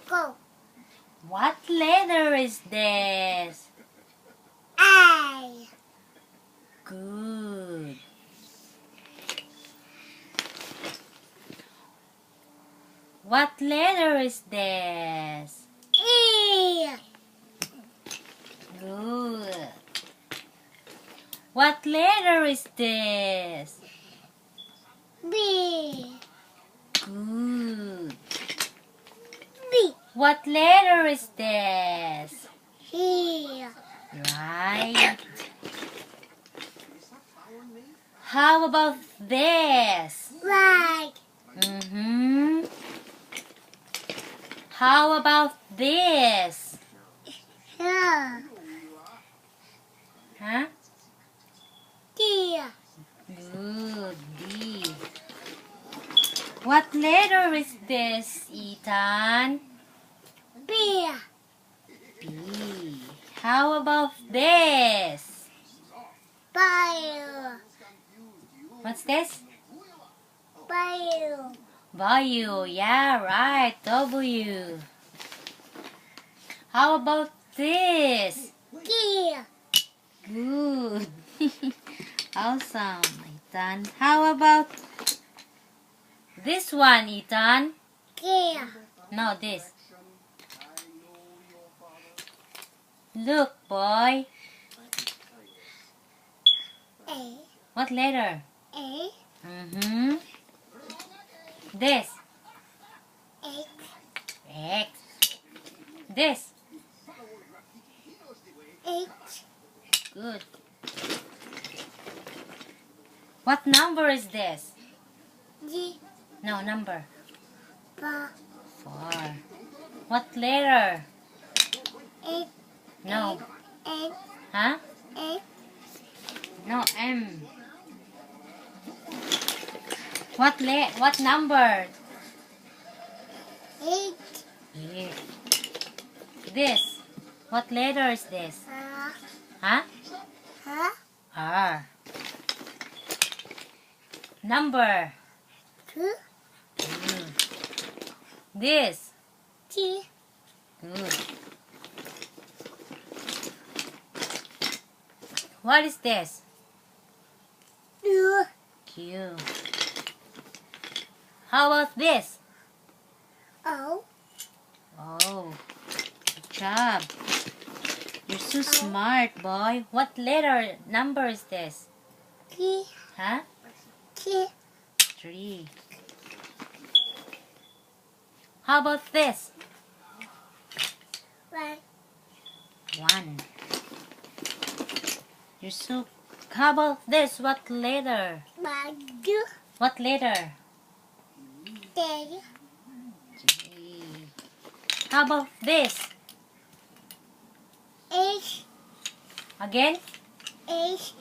Go. What letter is this? A. Good. What letter is this? E. Good. What letter is this? B. Good. B. What letter is this? E. Right. How about this? Right. How about this? Here. Huh? D. Good. D. What letter is this, Ethan? B. B. How about this? Bio. What's this? Bio. W. Yeah, right. W. How about this? D. Good. Awesome, Ethan. How about this one, Ethan? D. No, this. Look, boy. A. What letter? A. This. X. X. This. H. Good. What number is this? G. No, number. B. 4. What letter? H. No. H. Huh? H. No, M. What number? H. Yeah. This. What letter is this? Huh? H. R. Number. 2. This. T. Good. What is this? U. Q. How about this? O. Oh, good job. You're so smart, boy. What letter number is this? T. Huh? T. 3. How about this? 1. 1. You're so... How about this? What letter? 2. What letter? T. G. How about this? H. Again? H.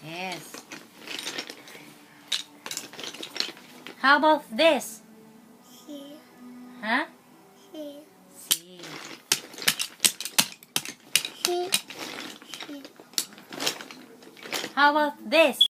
Yes. How about this? C. Huh? C. C. C. C. How about this?